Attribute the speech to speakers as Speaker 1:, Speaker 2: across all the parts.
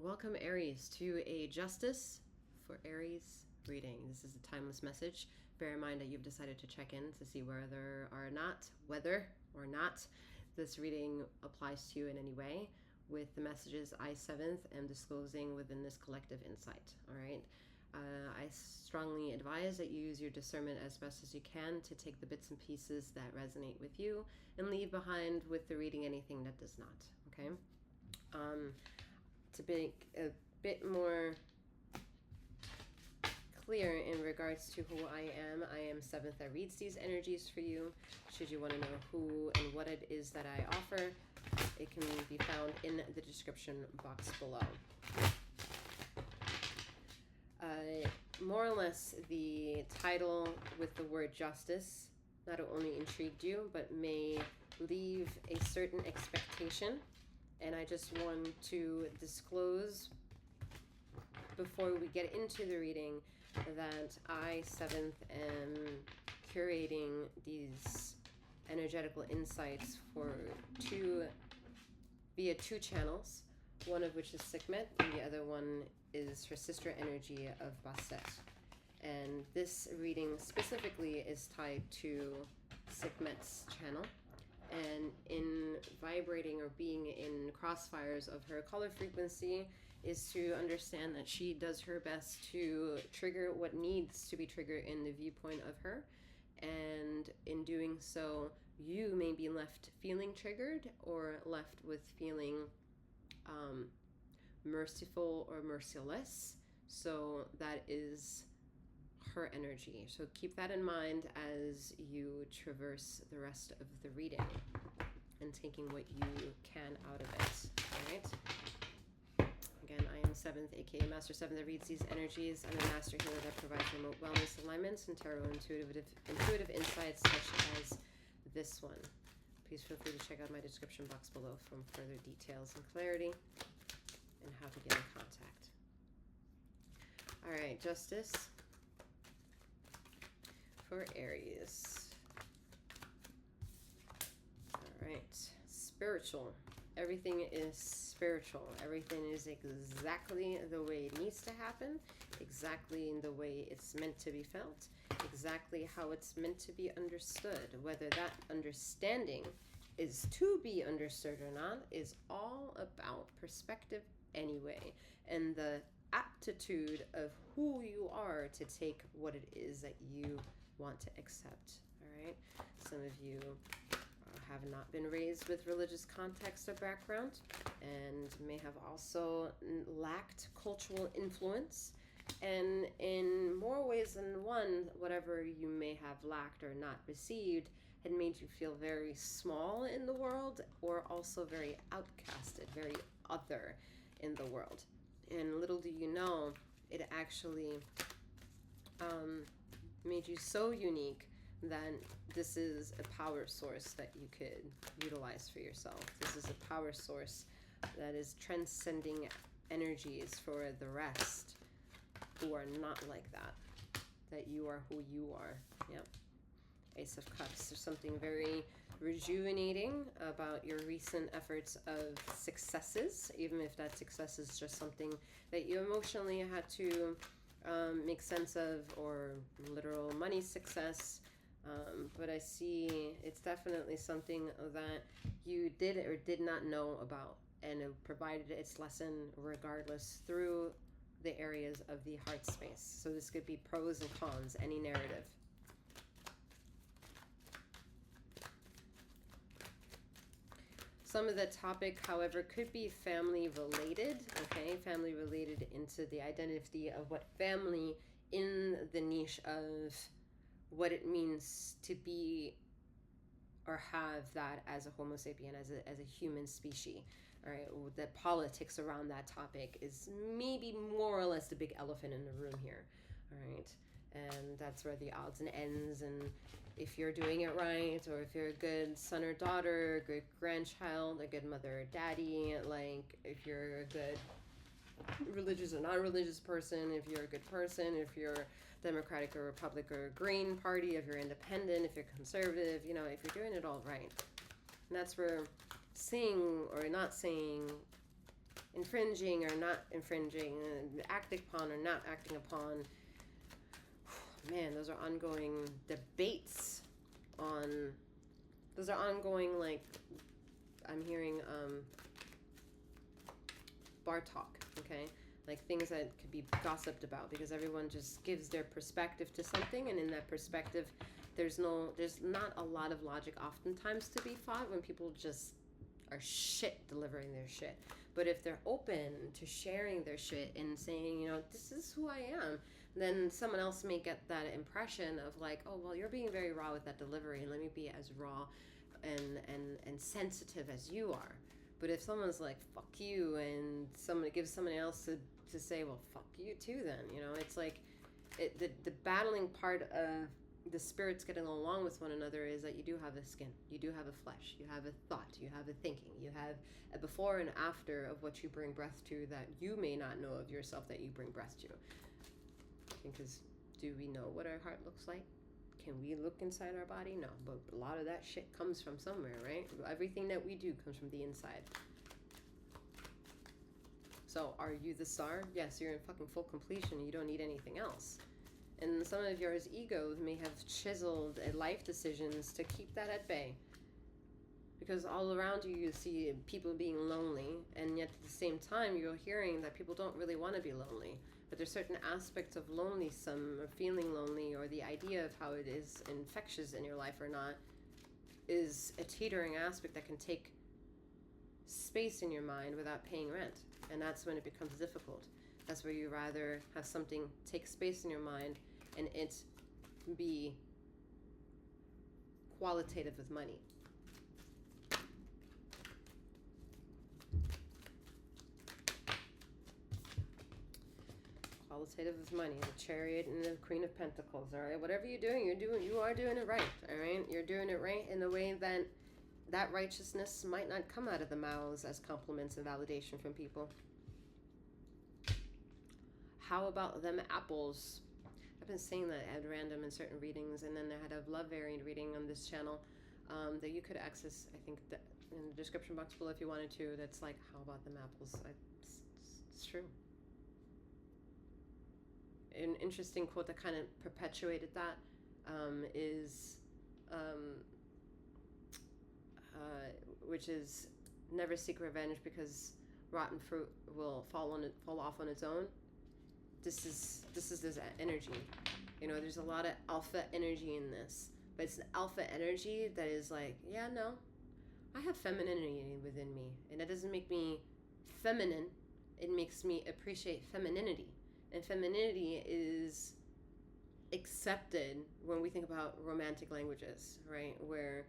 Speaker 1: Welcome, Aries, to a Justice for Aries reading. This is a timeless message. Bear in mind that you've decided to check in to see whether or not this reading applies to you in any way, with the messages I, 7th, am disclosing within this collective insight. All right. I strongly advise that you use your discernment as best as you can to take the bits and pieces that resonate with you and leave behind with the reading anything that does not. Okay. To be a bit more clear in regards to who I am 7th that reads these energies for you. Should you want to know who and what it is that I offer, it can be found in the description box below. More or less, the title with the word justice not only intrigued you, but may leave a certain expectation. And I just want to disclose before we get into the reading that I, 7th, am curating these energetical insights via two channels, one of which is 𝗖𝘀𝗵𝗔𝗽𝗽 and the other one is her sister energy of 𝗖𝘀𝗵𝗔𝗽. And this reading specifically is tied to 𝗖𝘀𝗵𝗔𝗽's channel. And in vibrating or being in crossfires of her color frequency is to understand that she does her best to trigger what needs to be triggered in the viewpoint of her. And in doing so, you may be left feeling triggered or left with feeling merciful or merciless. So that is her energy. So keep that in mind as you traverse the rest of the reading and taking what you can out of it. All right. Again, I am 7th, aka Master 7 that reads these energies. I'm a master healer that provides remote wellness alignments and tarot intuitive insights such as this one. Please feel free to check out my description box below for further details and clarity and how to get in contact. All right, Justice for Aries. All right, spiritual. Everything is spiritual. Everything is exactly the way it needs to happen, exactly in the way it's meant to be felt, exactly how it's meant to be understood. Whether that understanding is to be understood or not is all about perspective anyway, and the aptitude of who you are to take what it is that you want to accept. All right, some of you have not been raised with religious context or background and may have also lacked cultural influence, and in more ways than one, whatever you may have lacked or not received had made you feel very small in the world, or also very outcasted, very other in the world. And little do you know, it actually made you so unique that this is a power source that you could utilize for yourself. This is a power source that is transcending energies for the rest who are not like that, that you are who you are. Yep. Ace of Cups. There's something very rejuvenating about your recent efforts of successes, even if that success is just something that you emotionally had to make sense of, or literal money success. But I see it's definitely something that you did or did not know about, and it provided its lesson regardless through the areas of the heart space. So this could be pros and cons, any narrative. Some of the topic, however, could be family related, okay? Family related into the identity of what family in the niche of what it means to be or have that as a Homo sapien, as a human species. All right, the politics around that topic is maybe more or less the big elephant in the room here. All right. And that's where the odds and ends, and if you're doing it right, or if you're a good son or daughter, a good grandchild, a good mother or daddy, like if you're a good religious or non-religious person, if you're a good person, if you're Democratic or Republican or Green Party, if you're independent, if you're conservative, you know, if you're doing it all right. And that's where saying or not saying infringing or not infringing, acting upon or not acting upon. Man, those are ongoing debates on, those are ongoing, like, I'm hearing bar talk, okay? Like things that could be gossiped about, because everyone just gives their perspective to something, and in that perspective, there's not a lot of logic oftentimes to be fought when people just are shit delivering their shit. But if they're open to sharing their shit and saying, you know, this is who I am, then someone else may get that impression of like, oh, well, you're being very raw with that delivery, and let me be as raw and sensitive as you are. But if someone's like, fuck you, and someone gives someone else to say, well, fuck you too, then, you know, it's like the battling part of the spirits getting along with one another is that you do have a skin, you do have a flesh, you have a thought, you have a thinking, you have a before and after of what you bring breath to that you may not know of yourself that you bring breath to. Because do we know what our heart looks like? Can we look inside our body? No, but a lot of that shit comes from somewhere, right? Everything that we do comes from the inside. So are you the star? Yes, you're in fucking full completion. You don't need anything else. And some of your egos may have chiseled life decisions to keep that at bay. Because all around you, you see people being lonely, and yet at the same time, you're hearing that people don't really want to be lonely. But there's certain aspects of loneliness, or feeling lonely, or the idea of how it is infectious in your life or not, is a teetering aspect that can take space in your mind without paying rent. And that's when it becomes difficult. That's where you rather have something take space in your mind and it be qualitative with money. Qualitative with money, the Chariot and the Queen of Pentacles, all right? Whatever you're doing, you are doing it right, all right? You're doing it right in the way that that righteousness might not come out of the mouths as compliments and validation from people. How about them apples? I've been saying that at random in certain readings, and then I had a love variant reading on this channel that you could access, I think, in the description box below if you wanted to. That's like, how about them apples? It's true. An interesting quote that kind of perpetuated that is, which is, never seek revenge because rotten fruit will fall off on its own. This is this energy. You know, there's a lot of alpha energy in this, but it's an alpha energy that is like, yeah, no, I have femininity within me, and that doesn't make me feminine. It makes me appreciate femininity. And femininity is accepted when we think about romantic languages, right? Where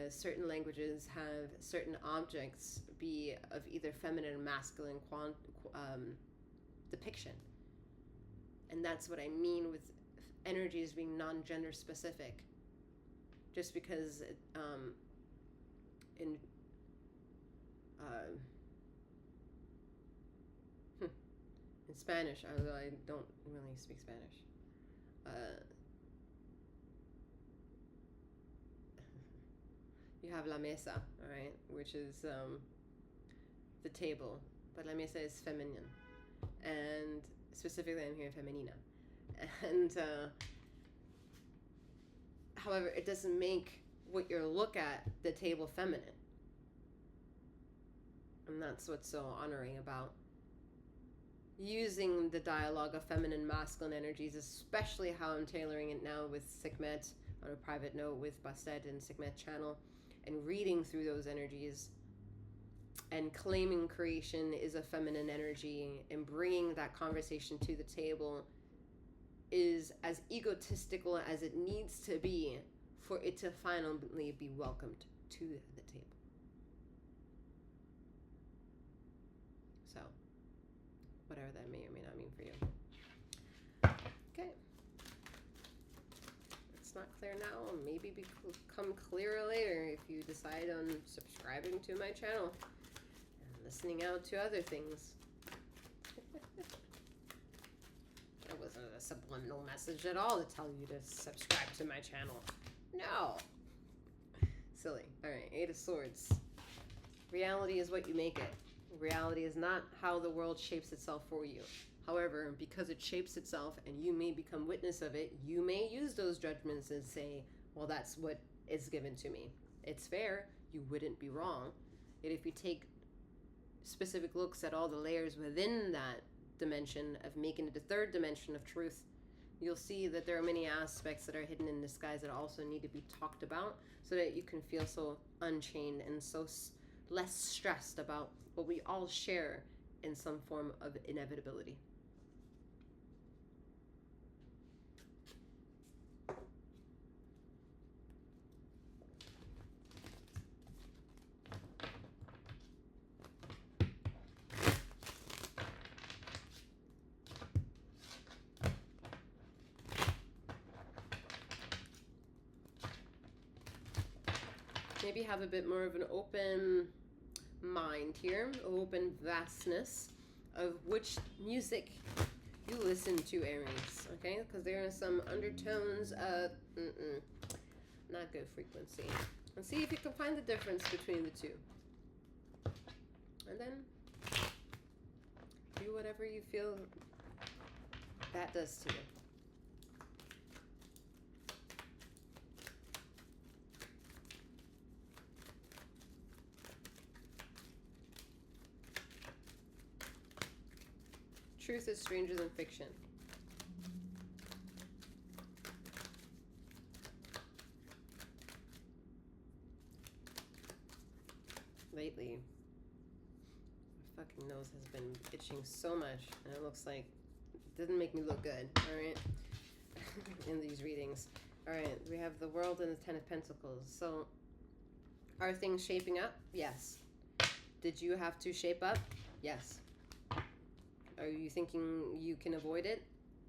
Speaker 1: certain languages have certain objects be of either feminine or masculine depiction. And that's what I mean with energies being non-gender specific. Just because in Spanish, although I don't really speak Spanish, you have la mesa, all right, which is the table, but la mesa is feminine, and specifically I'm hearing femenina, and however, it doesn't make what you look at the table feminine, and that's what's so honoring about using the dialogue of feminine masculine energies, especially how I'm tailoring it now with Sekhmet on a private note with Bastet and Sekhmet channel, and reading through those energies and claiming creation is a feminine energy and bringing that conversation to the table is as egotistical as it needs to be for it to finally be welcomed to the table. So whatever that may or may not mean for you. Okay. It's not clear now. Maybe become clearer later if you decide on subscribing to my channel and listening out to other things. That wasn't a subliminal message at all to tell you to subscribe to my channel. No. Silly. Alright, 8 of Swords. Reality is what you make it. Reality is not how the world shapes itself for you. However, because it shapes itself and you may become witness of it, you may use those judgments and say, well, that's what is given to me. It's fair. You wouldn't be wrong. Yet if you take specific looks at all the layers within that dimension of making it the third dimension of truth, you'll see that there are many aspects that are hidden in disguise that also need to be talked about so that you can feel so unchained and so less stressed about what we all share in some form of inevitability. Maybe have a bit more of an open mind here, open vastness of which music you listen to, Aries, okay? Because there are some undertones of not good frequency. And see if you can find the difference between the two. And then do whatever you feel that does to you. Truth is stranger than fiction. Lately, my fucking nose has been itching so much, and it looks like it doesn't make me look good, alright? In these readings. Alright, we have the World and the Ten of Pentacles. So, are things shaping up? Yes. Did you have to shape up? Yes. Are you thinking you can avoid it?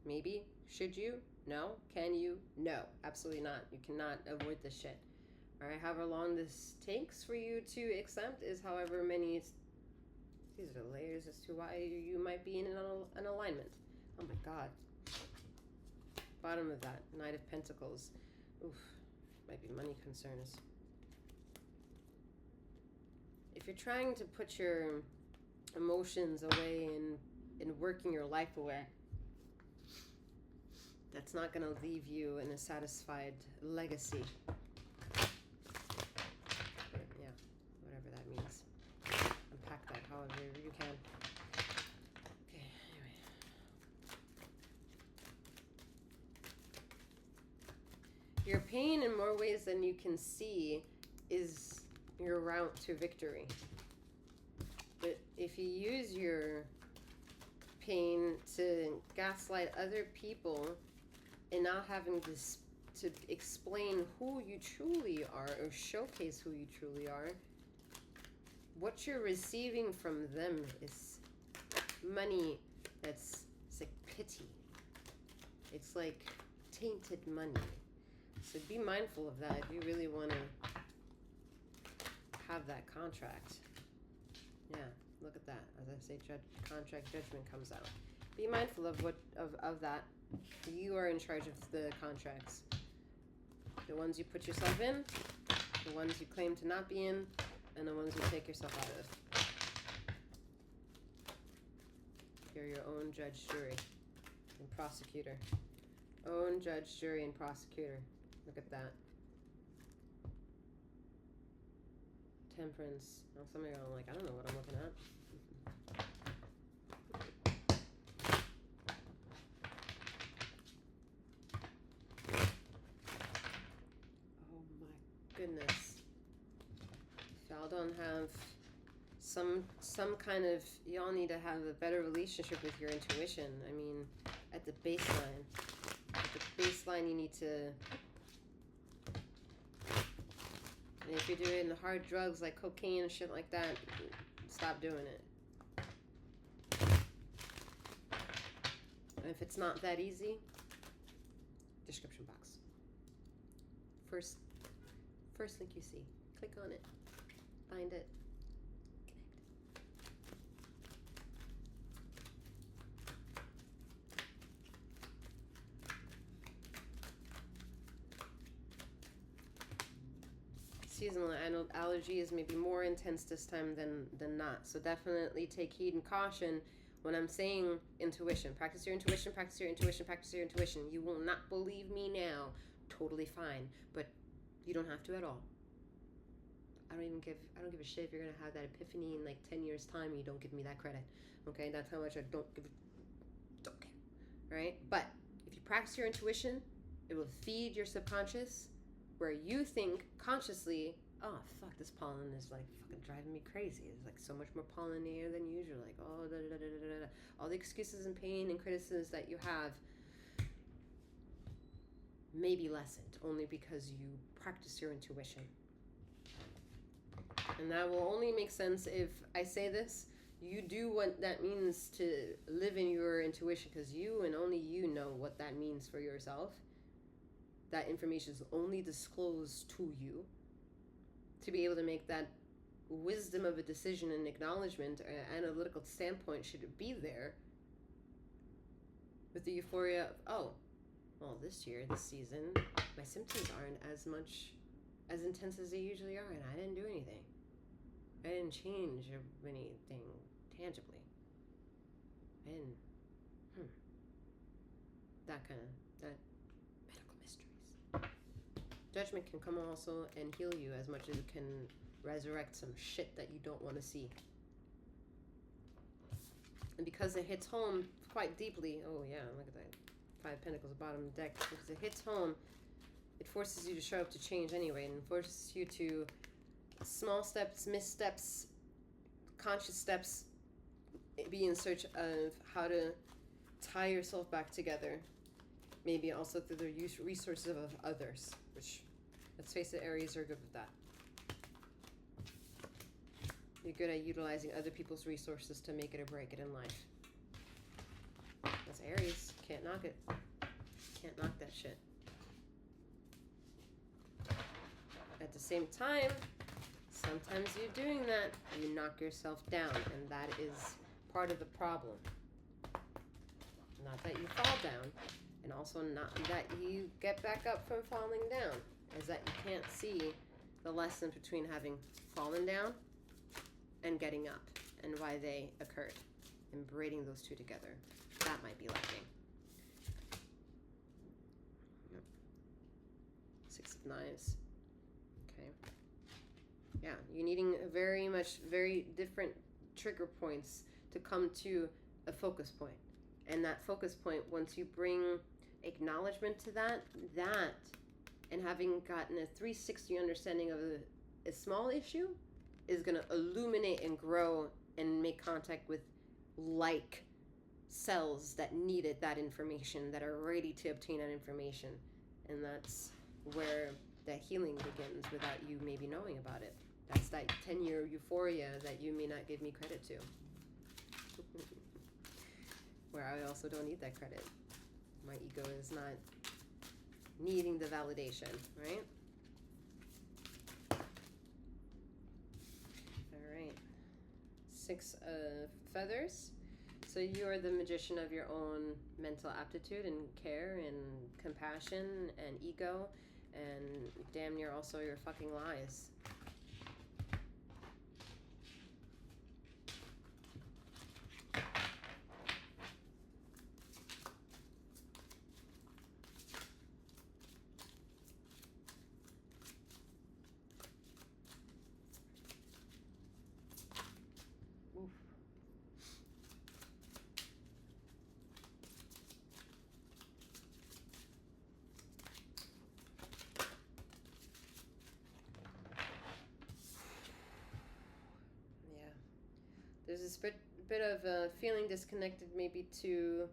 Speaker 1: Maybe. Should you? No. Can you? No. Absolutely not. You cannot avoid this shit. Alright, however long this takes for you to accept is however many... These are the layers as to why you might be in an alignment. Oh my god. Bottom of that. Knight of Pentacles. Oof. Might be money concerns. If you're trying to put your emotions away and working your life away, that's not going to leave you in a satisfied legacy. But yeah, whatever that means. Unpack that however you can. Okay, anyway. Your pain in more ways than you can see is your route to victory. But if you use your pain to gaslight other people and not having to explain who you truly are or showcase who you truly are, what you're receiving from them is money that's, it's like pity. It's like tainted money. So be mindful of that if you really want to have that contract. Yeah. Look at that. As I say, contract judgment comes out. Be mindful of what of that. You are in charge of the contracts. The ones you put yourself in, the ones you claim to not be in, and the ones you take yourself out of. You're your own judge, jury, and prosecutor. Own judge, jury, and prosecutor. Look at that. Temperance. Now some of you are like, I don't know what I'm looking at. Oh my goodness. If y'all don't have some kind of, y'all need to have a better relationship with your intuition. I mean, at the baseline. At the baseline you need to... And if you're doing the hard drugs like cocaine and shit like that, stop doing it. And if it's not that easy, description box. First link you see. Click on it. Find it. seasonal allergy is maybe more intense this time than not. So definitely take heed and caution when I'm saying intuition. Practice your intuition, practice your intuition, practice your intuition. You will not believe me now. Totally fine. But you don't have to at all. I don't give a shit if you're gonna have that epiphany in like 10 years time and you don't give me that credit. Okay, that's how much I don't care. Right? But if you practice your intuition, it will feed your subconscious where you think consciously, oh fuck, this pollen is like fucking driving me crazy. There's like so much more pollen in the air than usual. Like, oh, da, da, da, da, da, da. All the excuses and pain and criticisms that you have may be lessened only because you practice your intuition. And that will only make sense if I say this. You do what that means to live in your intuition, because you and only you know what that means for yourself. That information is only disclosed to you to be able to make that wisdom of a decision and acknowledgement or analytical standpoint. Should it be there with the euphoria of, oh, well, this year, this season, my symptoms aren't as intense as they usually are, and I didn't do anything. I didn't change anything tangibly. I didn't, that medical mysteries. Judgment can come also and heal you as much as it can resurrect some shit that you don't want to see. And because it hits home quite deeply, oh yeah, look at that. 5 Pentacles bottom of the deck. Because it hits home, it forces you to show up to change anyway, and forces you to small steps, missteps, conscious steps, be in search of how to tie yourself back together. Maybe also through the resources of others, which, let's face it, Aries are good with that. You're good at utilizing other people's resources to make it or break it in life. That's Aries. Can't knock it. Can't knock that shit. At the same time, sometimes you're doing that, you knock yourself down, and that is part of the problem. Not that you fall down, and also not that you get back up from falling down, is that you can't see the lesson between having fallen down and getting up, and why they occurred, and braiding those two together. That might be lacking. Yep. 6 of Knives. Okay. Yeah, you're needing very different trigger points to come to a focus point. And that focus point, once you bring acknowledgement to that, and having gotten a 360 understanding of a small issue, is going to illuminate and grow and make contact with like cells that needed that information, that are ready to obtain that information. And that's where that healing begins without you maybe knowing about it. That's that 10-year euphoria that you may not give me credit to. Where I also don't need that credit. My ego is not needing the validation, right? All right. 6 of Feathers. So you are the magician of your own mental aptitude and care and compassion and ego, and damn near also your fucking lies. There's this bit of feeling disconnected maybe to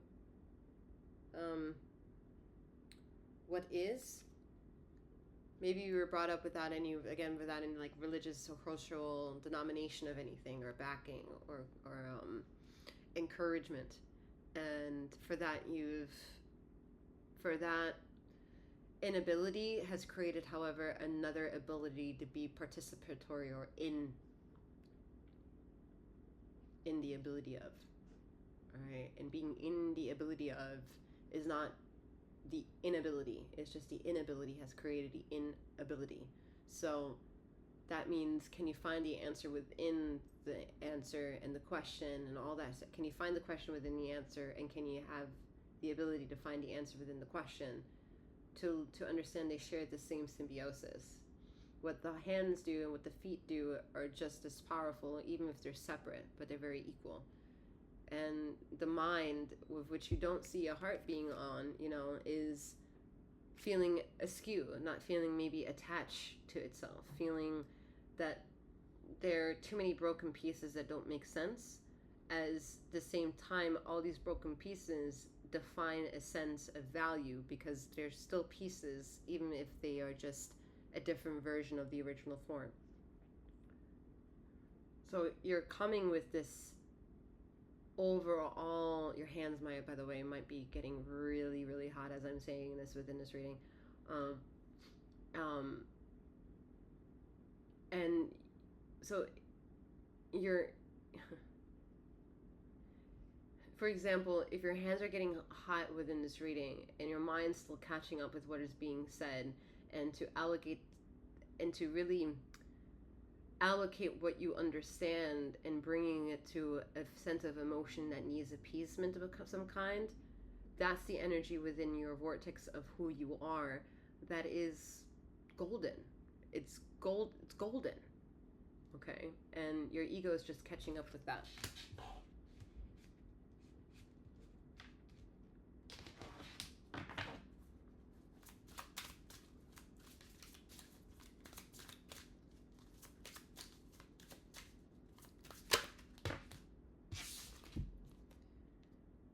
Speaker 1: what is. Maybe you were brought up without any like religious or cultural denomination of anything or backing or encouragement. And for that inability has created, however, another ability to be participatory or in the ability of. Alright? And being in the ability of is not the inability. It's just the inability has created the inability. So that means, can you find the answer within the answer and the question and all that? Can you find the question within the answer, and can you have the ability to find the answer within the question, to understand they share the same symbiosis? What the hands do and what the feet do are just as powerful, even if they're separate, but they're very equal. And the mind, with which you don't see a heart being on, is feeling askew, not feeling maybe attached to itself, feeling that there are too many broken pieces that don't make sense. As the same time, all these broken pieces define a sense of value, because they're still pieces, even if they are just a different version of the original form. So you're coming with this overall, your hands might, by the way, might be getting really, really hot as I'm saying this within this reading. And so you're, for example, if your hands are getting hot within this reading and your mind's still catching up with what is being said, and to allocate and to really allocate what you understand and bringing it to a sense of emotion that needs appeasement of some kind, that's the energy within your vortex of who you are that is golden. It's golden. Okay? And your ego is just catching up with that.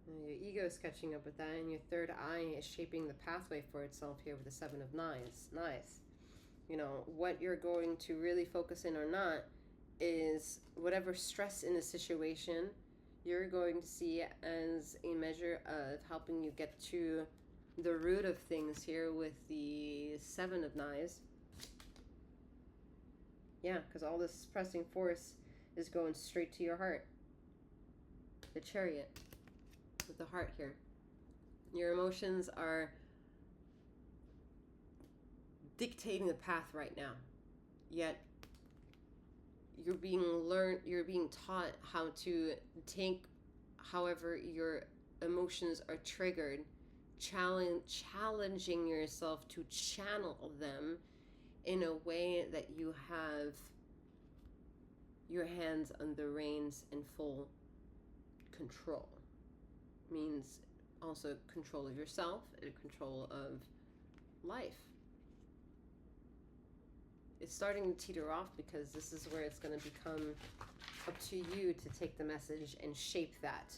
Speaker 1: Your ego is catching up with that, and your third eye is shaping the pathway for itself here with the Seven of Knives. Nice. What you're going to really focus in or not is whatever stress in the situation, you're going to see as a measure of helping you get to the root of things here with the Seven of Knives. Yeah, because all this pressing force is going straight to your heart. The Chariot. With the heart here. Your emotions are dictating the path right now. Yet you're being taught how to take however your emotions are triggered, challenging yourself to channel them in a way that you have your hands on the reins in full control. Means also control of yourself and control of life. It's starting to teeter off, because this is where it's going to become up to you to take the message and shape that.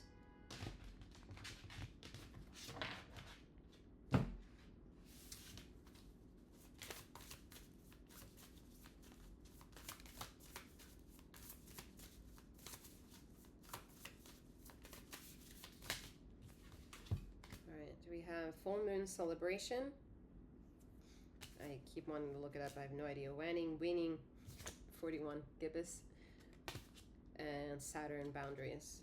Speaker 1: We have full moon celebration. I keep wanting to look it up. I have no idea. Winning 41 gibbous, and Saturn boundaries.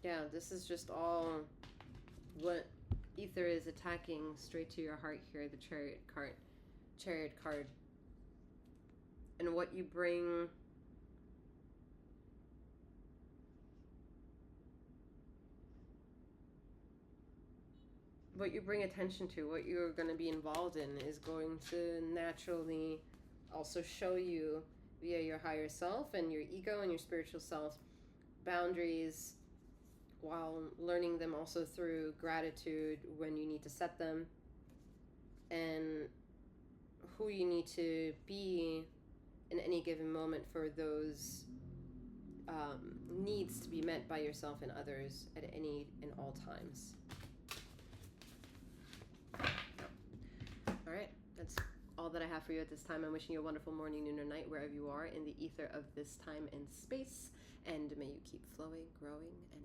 Speaker 1: Yeah, this is just all what ether is attacking straight to your heart here. The Chariot card. And what you bring attention to, what you're going to be involved in, is going to naturally also show you via your higher self and your ego and your spiritual self boundaries, while learning them also through gratitude when you need to set them, and who you need to be in any given moment for those needs to be met by yourself and others at any and all times. All right, that's all that I have for you at this time. I'm wishing you a wonderful morning, noon, or night, wherever you are in the ether of this time and space, and may you keep flowing, growing, and